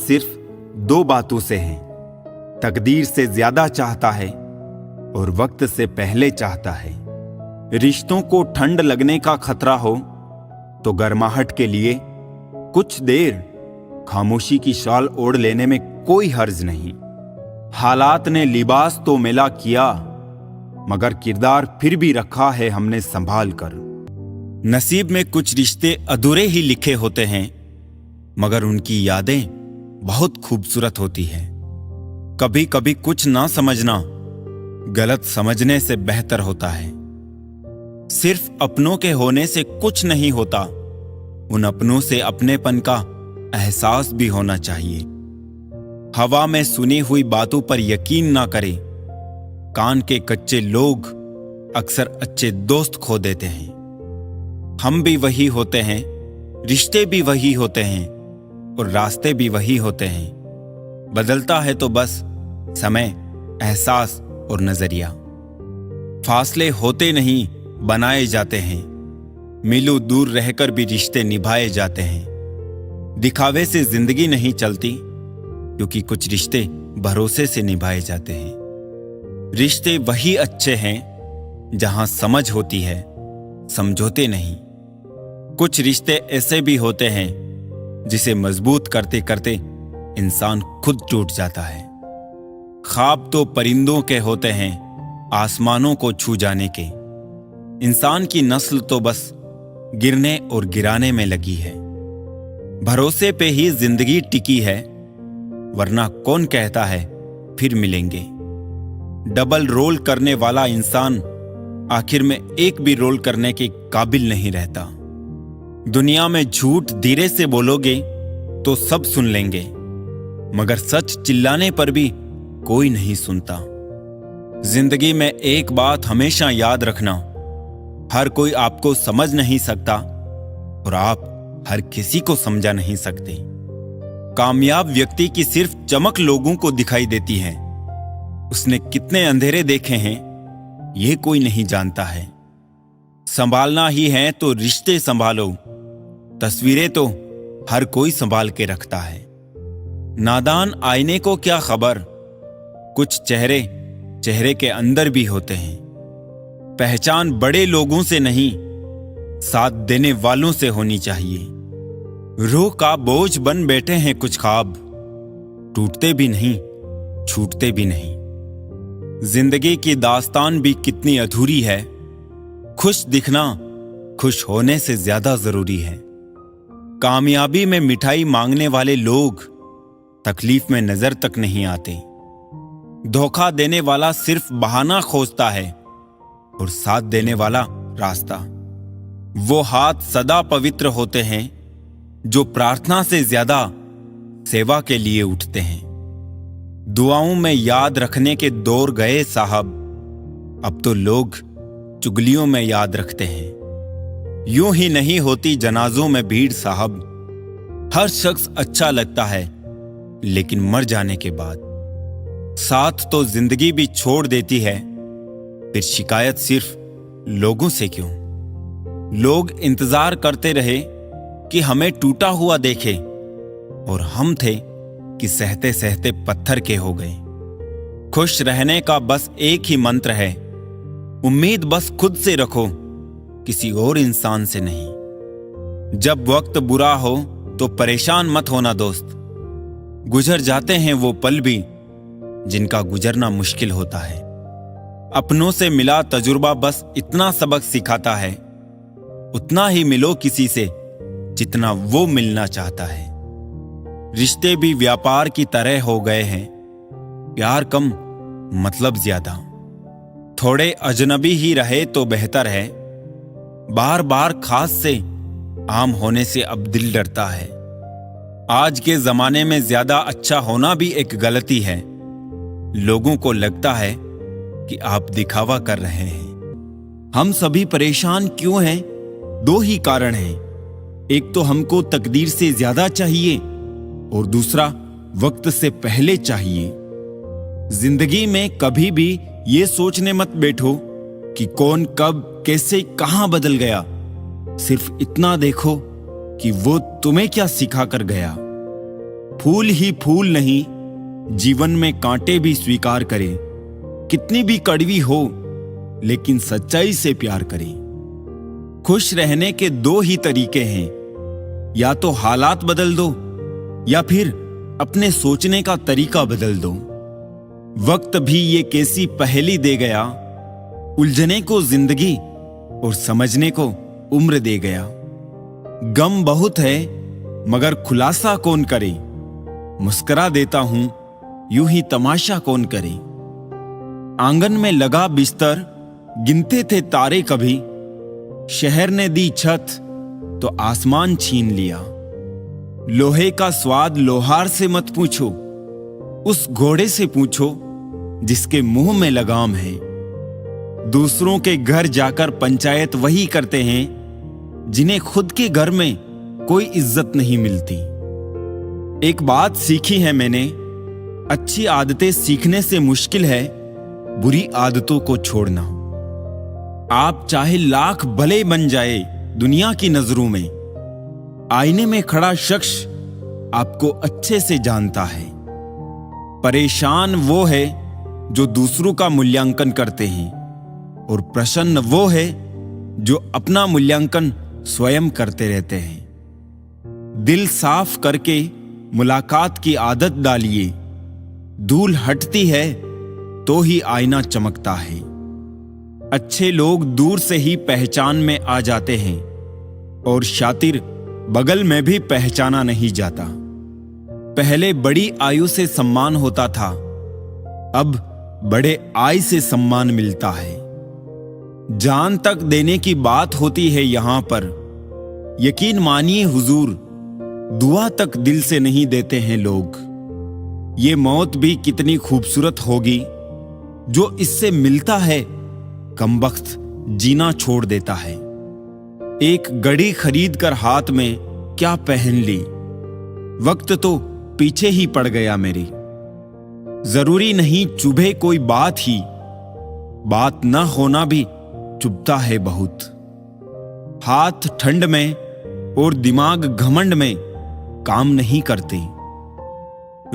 सिर्फ दो बातों से है, तकदीर से ज्यादा चाहता है और वक्त से पहले चाहता है। रिश्तों को ठंड लगने का खतरा हो तो गर्माहट के लिए कुछ देर खामोशी की शाल ओढ़ लेने में कोई हर्ज नहीं। हालात ने लिबास तो मेला किया, मगर किरदार फिर भी रखा है हमने संभाल कर। नसीब में कुछ रिश्ते अधूरे ही लिखे होते हैं, मगर उनकी यादें बहुत खूबसूरत होती हैं। कभी कभी कुछ ना समझना गलत समझने से बेहतर होता है। सिर्फ अपनों के होने से कुछ नहीं होता, उन अपनों से अपनेपन का एहसास भी होना चाहिए। हवा में सुनी हुई बातों पर यकीन ना करें। कान के कच्चे लोग अक्सर अच्छे दोस्त खो देते हैं। हम भी वही होते हैं, रिश्ते भी वही होते हैं और रास्ते भी वही होते हैं। बदलता है तो बस समय, एहसास और नजरिया। फासले होते नहीं, बनाए जाते हैं। मीलों दूर रहकर भी रिश्ते निभाए जाते हैं। दिखावे से जिंदगी नहीं चलती, क्योंकि कुछ रिश्ते भरोसे से निभाए जाते हैं। रिश्ते वही अच्छे हैं जहां समझ होती है, समझौते नहीं। कुछ रिश्ते ऐसे भी होते हैं जिसे मजबूत करते करते इंसान खुद टूट जाता है। ख्वाब तो परिंदों के होते हैं, आसमानों को छू जाने के। इंसान की नस्ल तो बस गिरने और गिराने में लगी है। भरोसे पे ही जिंदगी टिकी है, वरना कौन कहता है फिर मिलेंगे। डबल रोल करने वाला इंसान आखिर में एक भी रोल करने के काबिल नहीं रहता। दुनिया में झूठ धीरे से बोलोगे तो सब सुन लेंगे, मगर सच चिल्लाने पर भी कोई नहीं सुनता। जिंदगी में एक बात हमेशा याद रखना, हर कोई आपको समझ नहीं सकता और आप हर किसी को समझा नहीं सकते। कामयाब व्यक्ति की सिर्फ चमक लोगों को दिखाई देती है, उसने कितने अंधेरे देखे हैं यह कोई नहीं जानता है। संभालना ही है तो रिश्ते संभालो, तस्वीरें तो हर कोई संभाल के रखता है। नादान आईने को क्या खबर, कुछ चेहरे चेहरे के अंदर भी होते हैं। पहचान बड़े लोगों से नहीं, साथ देने वालों से होनी चाहिए। रूह का बोझ बन बैठे हैं कुछ ख्वाब, टूटते भी नहीं, छूटते भी नहीं। जिंदगी की दास्तान भी कितनी अधूरी है। खुश दिखना खुश होने से ज्यादा जरूरी है। कामयाबी में मिठाई मांगने वाले लोग तकलीफ में नजर तक नहीं आते। धोखा देने वाला सिर्फ बहाना खोजता है और साथ देने वाला रास्ता। वो हाथ सदा पवित्र होते हैं जो प्रार्थना से ज्यादा सेवा के लिए उठते हैं। दुआओं में याद रखने के दौर गए साहब, अब तो लोग चुगलियों में याद रखते हैं। यूं ही नहीं होती जनाजों में भीड़ साहब। हर शख्स अच्छा लगता है, लेकिन मर जाने के बाद। साथ तो जिंदगी भी छोड़ देती है, फिर शिकायत सिर्फ लोगों से क्यों। लोग इंतजार करते रहे कि हमें टूटा हुआ देखे, और हम थे कि सहते सहते पत्थर के हो गए। खुश रहने का बस एक ही मंत्र है, उम्मीद बस खुद से रखो, किसी और इंसान से नहीं। जब वक्त बुरा हो तो परेशान मत होना दोस्त, गुजर जाते हैं वो पल भी जिनका गुजरना मुश्किल होता है। अपनों से मिला तजुर्बा बस इतना सबक सिखाता है, उतना ही मिलो किसी से जितना वो मिलना चाहता है। रिश्ते भी व्यापार की तरह हो गए हैं, प्यार कम मतलब ज्यादा। थोड़े अजनबी ही रहे तो बेहतर है, बार बार खास से आम होने से अब दिल डरता है। आज के जमाने में ज्यादा अच्छा होना भी एक गलती है। लोगों को लगता है कि आप दिखावा कर रहे हैं। हम सभी परेशान क्यों हैं? दो ही कारण हैं, एक तो हमको तकदीर से ज्यादा चाहिए और दूसरा वक्त से पहले चाहिए। जिंदगी में कभी भी ये सोचने मत बैठो कि कौन कब कैसे कहां बदल गया। सिर्फ इतना देखो कि वो तुम्हें क्या सिखा कर गया। फूल ही फूल नहीं, जीवन में कांटे भी स्वीकार करें। कितनी भी कड़वी हो, लेकिन सच्चाई से प्यार करें। खुश रहने के दो ही तरीके हैं, या तो हालात बदल दो या फिर अपने सोचने का तरीका बदल दो। वक्त भी ये कैसी पहेली दे गया, उलझने को जिंदगी और समझने को उम्र दे गया। गम बहुत है मगर खुलासा कौन करे, मुस्कुरा देता हूं यूं ही तमाशा कौन करे। आंगन में लगा बिस्तर, गिनते थे तारे कभी, शहर ने दी छत तो आसमान छीन लिया। लोहे का स्वाद लोहार से मत पूछो, उस घोड़े से पूछो जिसके मुंह में लगाम है। दूसरों के घर जाकर पंचायत वही करते हैं जिन्हें खुद के घर में कोई इज्जत नहीं मिलती। एक बात सीखी है मैंने, अच्छी आदतें सीखने से मुश्किल है बुरी आदतों को छोड़ना। आप चाहे लाख भले बन जाए दुनिया की नजरों में, आईने में खड़ा शख्स आपको अच्छे से जानता है। परेशान वो है जो दूसरों का मूल्यांकन करते हैं, और प्रसन्न वो है जो अपना मूल्यांकन स्वयं करते रहते हैं। दिल साफ करके मुलाकात की आदत डालिए, धूल हटती है तो ही आईना चमकता है। अच्छे लोग दूर से ही पहचान में आ जाते हैं, और शातिर बगल में भी पहचाना नहीं जाता। पहले बड़ी आयु से सम्मान होता था, अब बड़े आय से सम्मान मिलता है। जान तक देने की बात होती है यहां पर, यकीन मानिए हुजूर, दुआ तक दिल से नहीं देते हैं लोग। ये मौत भी कितनी खूबसूरत होगी, जो इससे मिलता है कमबख्त जीना छोड़ देता है। एक घड़ी खरीद कर हाथ में क्या पहन ली, वक्त तो पीछे ही पड़ गया मेरी। जरूरी नहीं चुभे कोई बात ही, बात न होना भी चुभता है बहुत। हाथ ठंड में और दिमाग घमंड में काम नहीं करते।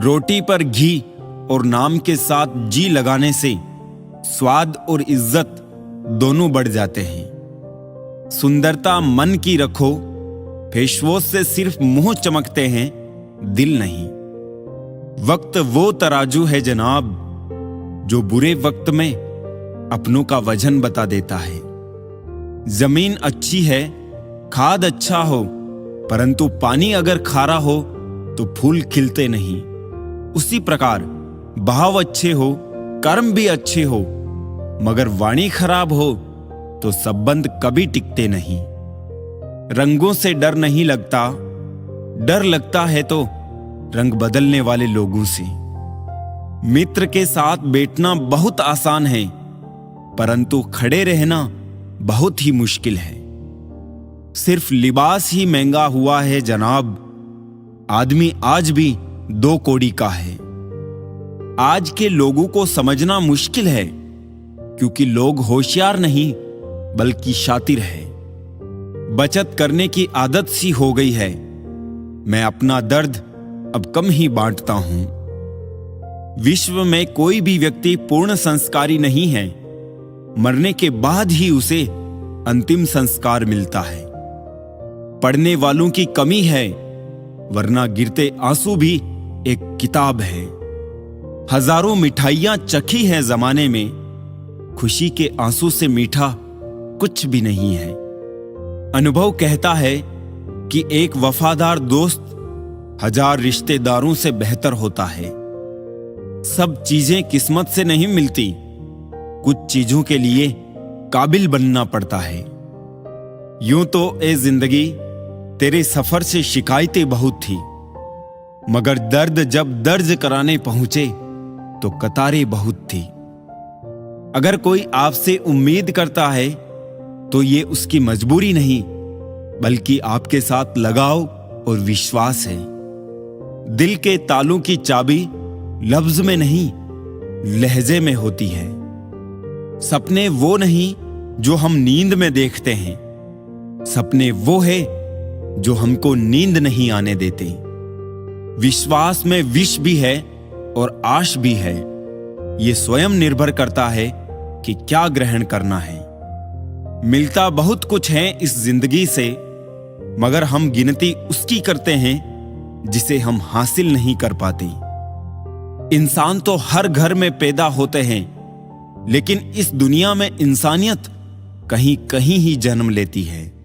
रोटी पर घी और नाम के साथ जी लगाने से स्वाद और इज्जत दोनों बढ़ जाते हैं। सुंदरता मन की रखो, फेसवॉश से सिर्फ मुंह चमकते हैं, दिल नहीं। वक्त वो तराजू है जनाब, जो बुरे वक्त में अपनों का वजन बता देता है। जमीन अच्छी है, खाद अच्छा हो, परंतु पानी अगर खारा हो तो फूल खिलते नहीं। उसी प्रकार भाव अच्छे हो, कर्म भी अच्छे हो, मगर वाणी खराब हो तो संबंध कभी टिकते नहीं। रंगों से डर नहीं लगता, डर लगता है तो रंग बदलने वाले लोगों से। मित्र के साथ बैठना बहुत आसान है, परंतु खड़े रहना बहुत ही मुश्किल है। सिर्फ लिबास ही महंगा हुआ है जनाब, आदमी आज भी दो कौड़ी का है। आज के लोगों को समझना मुश्किल है, क्योंकि लोग होशियार नहीं बल्कि शातिर है। बचत करने की आदत सी हो गई है। मैं अपना दर्द अब कम ही बांटता हूं। विश्व में कोई भी व्यक्ति पूर्ण संस्कारी नहीं है, मरने के बाद ही उसे अंतिम संस्कार मिलता है। पढ़ने वालों की कमी है, वरना गिरते आंसू भी एक किताब है। हजारों मिठाइयां चखी हैं जमाने में, खुशी के आंसू से मीठा कुछ भी नहीं है। अनुभव कहता है कि एक वफादार दोस्त हजार रिश्तेदारों से बेहतर होता है। सब चीजें किस्मत से नहीं मिलती, कुछ चीजों के लिए काबिल बनना पड़ता है। यूं तो ए जिंदगी तेरे सफर से शिकायतें बहुत थी, मगर दर्द जब दर्ज कराने पहुंचे तो कतारें बहुत थी। अगर कोई आपसे उम्मीद करता है तो ये उसकी मजबूरी नहीं, बल्कि आपके साथ लगाव और विश्वास है। दिल के तालों की चाबी लफ्ज में नहीं, लहजे में होती है। सपने वो नहीं जो हम नींद में देखते हैं, सपने वो है जो हमको नींद नहीं आने देते। विश्वास में विष भी है और आश भी है। ये स्वयं निर्भर करता है कि क्या ग्रहण करना है। मिलता बहुत कुछ है इस जिंदगी से, मगर हम गिनती उसकी करते हैं जिसे हम हासिल नहीं कर पाते। इंसान तो हर घर में पैदा होते हैं, लेकिन इस दुनिया में इंसानियत कहीं कहीं ही जन्म लेती है।